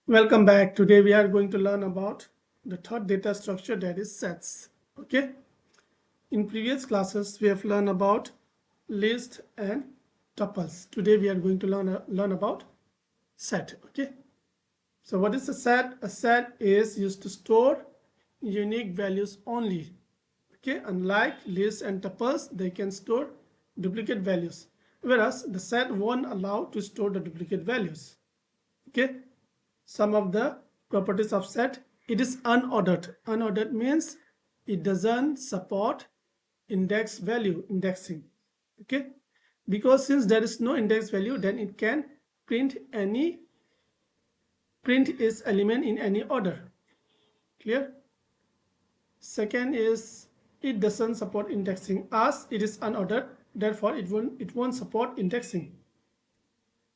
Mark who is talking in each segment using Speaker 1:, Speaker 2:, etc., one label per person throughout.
Speaker 1: Welcome back. Today we are going to learn about the third data structure, that is sets. Okay. In previous classes we have learned about list and tuples. Today we are going to learn about set. Okay. So what is a set? A set is used to store unique values only. Okay. Unlike lists and tuples, they can store duplicate values, whereas the set won't allow to store the duplicate values. Okay. Some of the properties of set: it is unordered. Unordered means it doesn't support index value indexing. Okay, because since there is no index value, then it can print its element in any order. Clear? Second is it doesn't support indexing. As it is unordered, therefore it won't support indexing.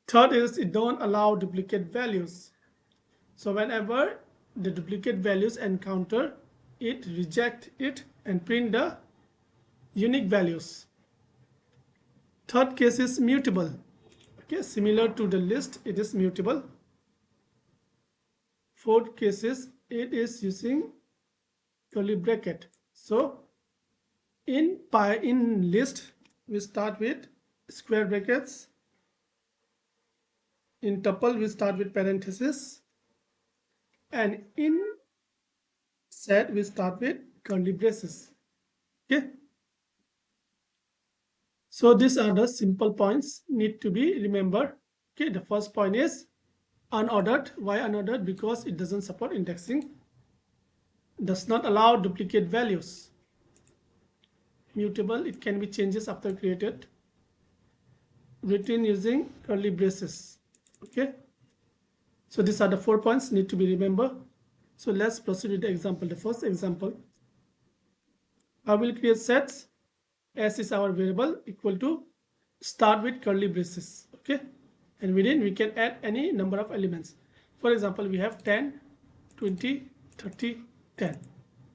Speaker 1: Third is it don't allow duplicate values. So whenever the duplicate values encounter, it reject it and print the unique values. Third case is mutable. Okay, similar to the list, it is mutable. Fourth case is it is using curly bracket. So in list we start with square brackets. In tuple we start with parentheses, and in set we start with curly braces. Okay, so these are the simple points need to be remembered. Okay, the first point is unordered. Why unordered? Because it doesn't support indexing, does not allow duplicate values. Mutable, it can be changes after created. Written using curly braces. Okay, so these are the 4 points need to be remembered. So let's proceed with the example. The first example, I will create sets. S is our variable, equal to start with curly braces. Okay, and within we can add any number of elements. For example, we have 10, 20, 30, 10.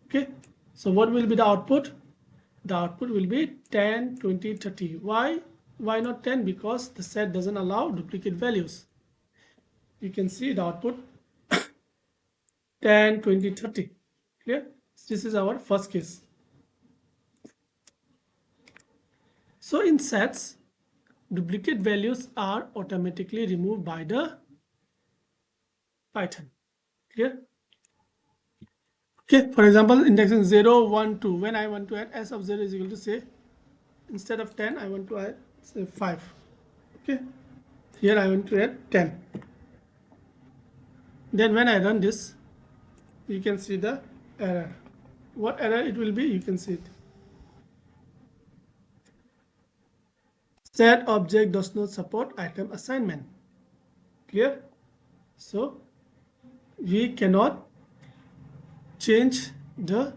Speaker 1: Okay, so what will be the output? The output will be 10, 20, 30. Why not 10? Because the set doesn't allow duplicate values. You can see the output 10, 20, 30. Clear? This is our first case. So in sets, duplicate values are automatically removed by the Python. Clear? Okay, for example, indexing 0, 1, 2. When I want to add s of 0 is equal to, say, instead of 10, I want to add, say, 5. Okay, here I want to add 10. Then when I run this, you can see the error. What error it will be? You can see it. Set object does not support item assignment. Clear? So we cannot change the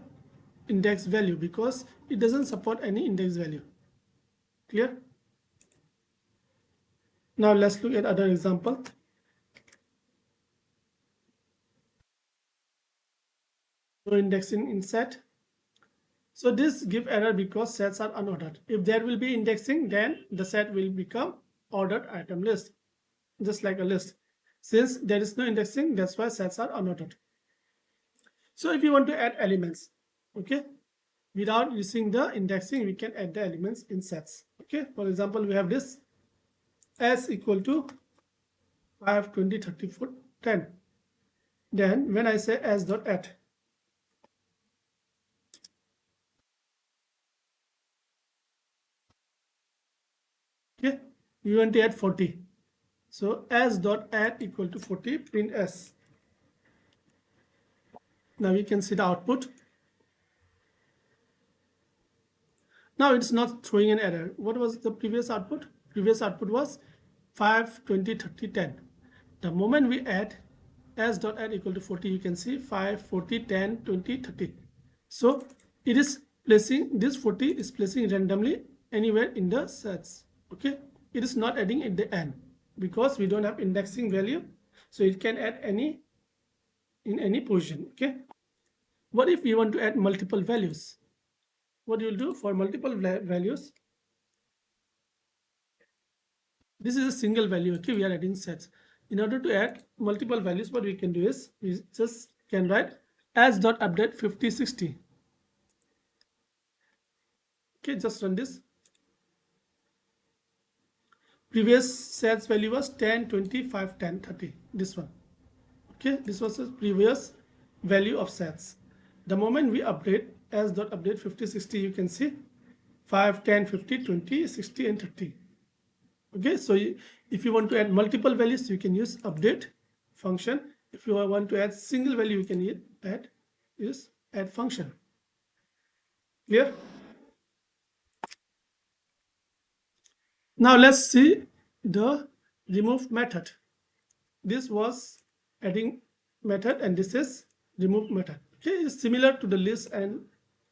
Speaker 1: index value because it doesn't support any index value. Clear? Now let's look at other example. No indexing in set. So this give error because sets are unordered. If there will be indexing, then the set will become ordered item list, just like a list. Since there is no indexing, that's why sets are unordered. So if you want to add elements, okay, without using the indexing, we can add the elements in sets. Okay, for example, we have this s equal to 5, 20, 30, 40, 10. Then when I say s dot add, okay, we want to add 40. So s dot add equal to 40, print s. Now we can see the output. Now it's not throwing an error. What was the previous output? Previous output was 5, 20, 30, 10. The moment we add s dot add equal to 40, you can see 5, 40, 10, 20, 30. So it is placing, this 40 is placing randomly anywhere in the sets. Okay, it is not adding at the end because we don't have indexing value, so it can add any in any position. Okay, what if we want to add multiple values? What you'll do for multiple values, this is a single value. Okay, we are adding sets. In order to add multiple values, what we can do is we just can write as dot update 5060. Okay, just run this. Previous sets value was 10, 20, 5, 10, 30. This one. Okay, this was the previous value of sets. The moment we update as dot update 50, 60, you can see 5, 10, 50, 20, 60, and 30. Okay, so if you want to add multiple values, you can use update function. If you want to add single value, you can use add function. Clear? Now let's see the remove method. This was adding method and this is remove method. Okay, it's similar to the list and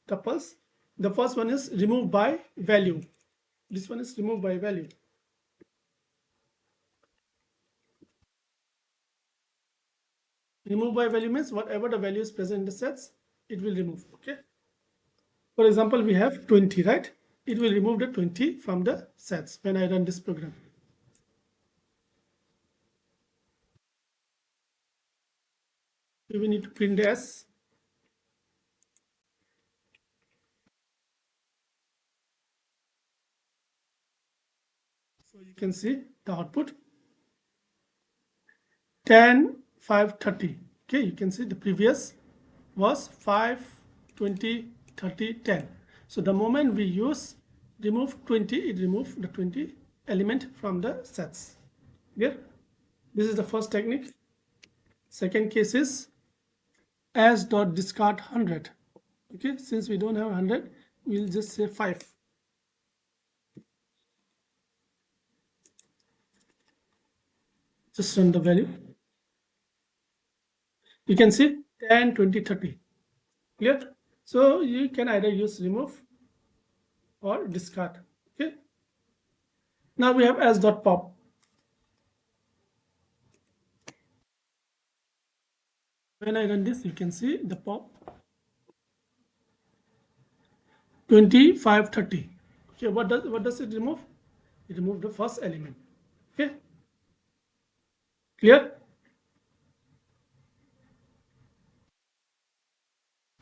Speaker 1: tuples. The first one is remove by value. This one is remove by value. Remove by value means whatever the value is present in the sets, it will remove. Okay. For example, we have 20, right? It will remove the 20 from the sets when I run this program. We need to print S. So you can see the output 10, 5, 30. Okay, you can see the previous was 5, 20, 30, 10. So the moment we use remove 20, it removes the 20 element from the sets. Here, this is the first technique. Second case is as dot discard 100. Okay, since we don't have 100, we'll just say 5. Just run the value. You can see 10, 20, 30. Clear? So you can either use remove or discard. Okay. Now we have as dot pop. When I run this, you can see the pop 25, 30. Okay, what does it remove? It removes the first element. Okay. Clear?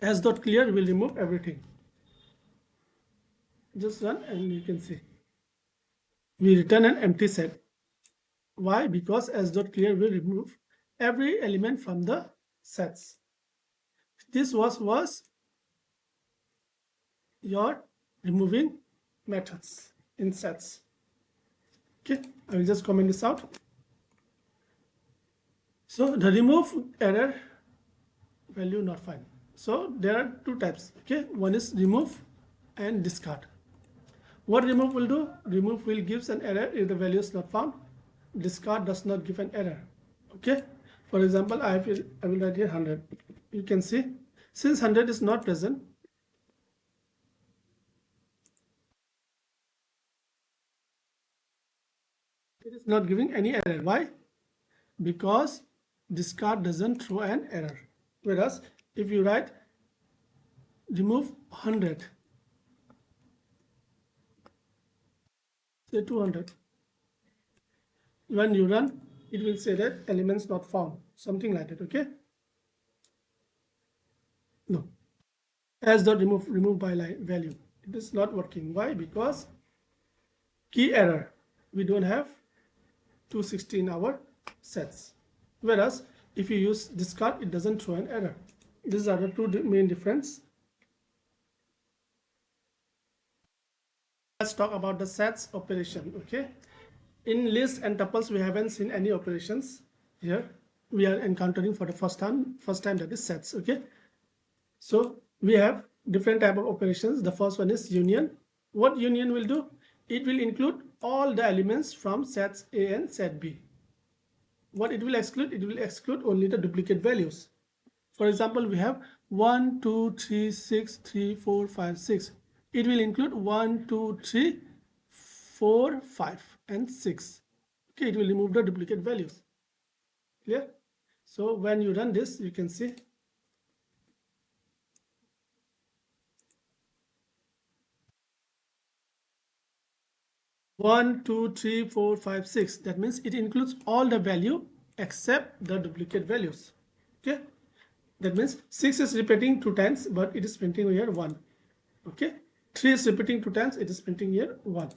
Speaker 1: As dot clear will remove everything. Just run and you can see. We return an empty set. Why? Because as dot clear will remove every element from the sets. This was your removing methods in sets. Okay, I will just comment this out. So the remove error value not found. So there are two types. Okay, one is remove and discard. What remove will do? Remove will gives an error if the value is not found. Discard does not give an error. Okay. For example, I will write here 100. You can see since 100 is not present, it is not giving any error. Why? Because discard doesn't throw an error. Whereas if you write remove 100, say 200, when you run, it will say that elements not found, something like that. Okay. No, as dot remove by value, it is not working. Why? Because key error, we don't have 260 in our sets, whereas if you use discard, it doesn't throw an error. These are the two main difference. Let's talk about the sets operation. Okay, in list and tuples we haven't seen any operations. Here we are encountering for the first time that is sets. Okay, so we have different type of operations. The first one is union. What union will do? It will include all the elements from sets A and set B. What it will exclude? It will exclude only the duplicate values. For example, we have 1, 2, 3, 6, 3, 4, 5, 6. It will include 1, 2, 3, 4, 5, and 6. Okay, it will remove the duplicate values. Clear? So when you run this, you can see 1, 2, 3, 4, 5, 6. That means it includes all the value except the duplicate values. Okay, that means 6 is repeating 2 times, but it is printing here 1. Okay, 3 is repeating 2 times, it is printing here 1.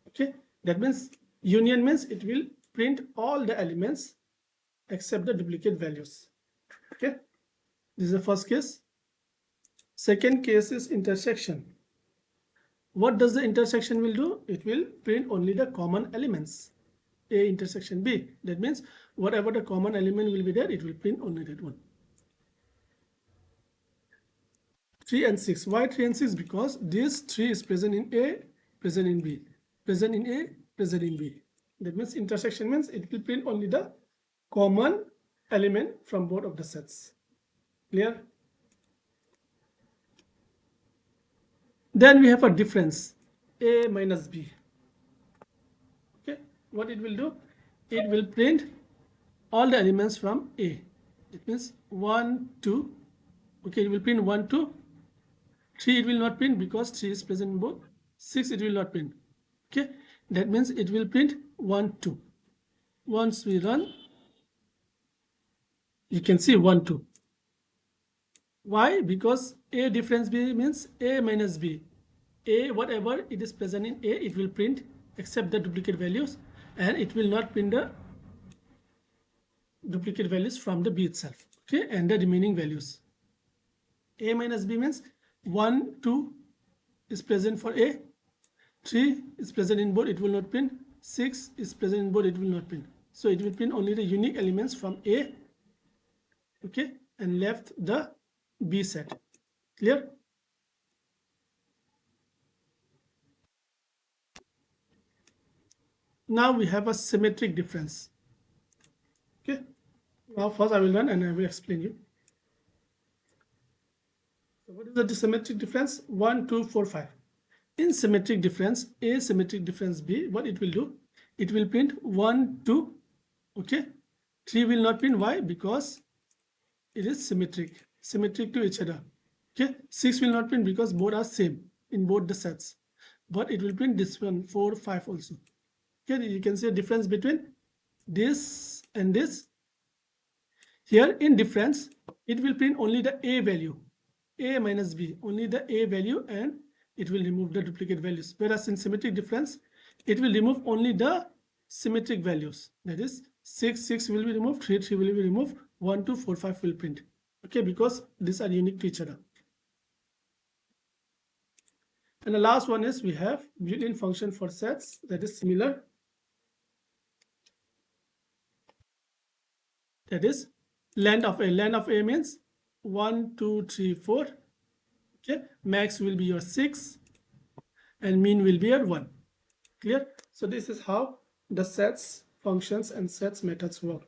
Speaker 1: Okay, that means union means it will print all the elements except the duplicate values. Okay, this is the first case. Second case is intersection. What does the intersection will do? It will print only the common elements. A intersection B. That means whatever the common element will be there, it will print only that one. 3 and 6. Why 3 and 6? Because this 3 is present in A, present in B. Present in A, present in B. That means intersection means it will print only the common element from both of the sets. Clear? Then we have a difference, A minus B. Okay, what it will do? It will print all the elements from A. It means 1, 2. Okay, it will print 1, 2. 3 it will not print because 3 is present in both. 6 it will not print. Okay, that means it will print 1, 2. Once we run, you can see 1, 2. Why? Because A difference B means A minus B. A, whatever it is present in A, it will print except the duplicate values, and it will not print the duplicate values from the B itself. Okay, and the remaining values. A minus B means 1, 2 is present for A, 3 is present in both, it will not print, 6 is present in both, it will not print. So it will print only the unique elements from A, okay, and left the B set. Clear? Now we have a symmetric difference. Okay, now first I will run and I will explain you. So what is the symmetric difference? 1, 2, 4, 5. In symmetric difference, A symmetric difference B, what it will do? It will print 1, 2, okay? 3 will not print. Why? Because it is symmetric to each other. Okay, 6 will not print because both are same in both the sets, but it will print this one 4, 5 also. Okay, you can see a difference between this and this. Here in difference, it will print only the A value, A minus B, only the A value, and it will remove the duplicate values. Whereas in symmetric difference, it will remove only the symmetric values. That is 6, 6 will be removed, 3, 3 will be removed, 1, 2, 4, 5 will print. Okay, because these are unique to each other. And the last one is we have built-in function for sets that is similar. That is length of A. Length of A means 1, 2, 3, 4. Okay, max will be your 6 and mean will be your 1. Clear? So this is how the sets functions and sets methods work.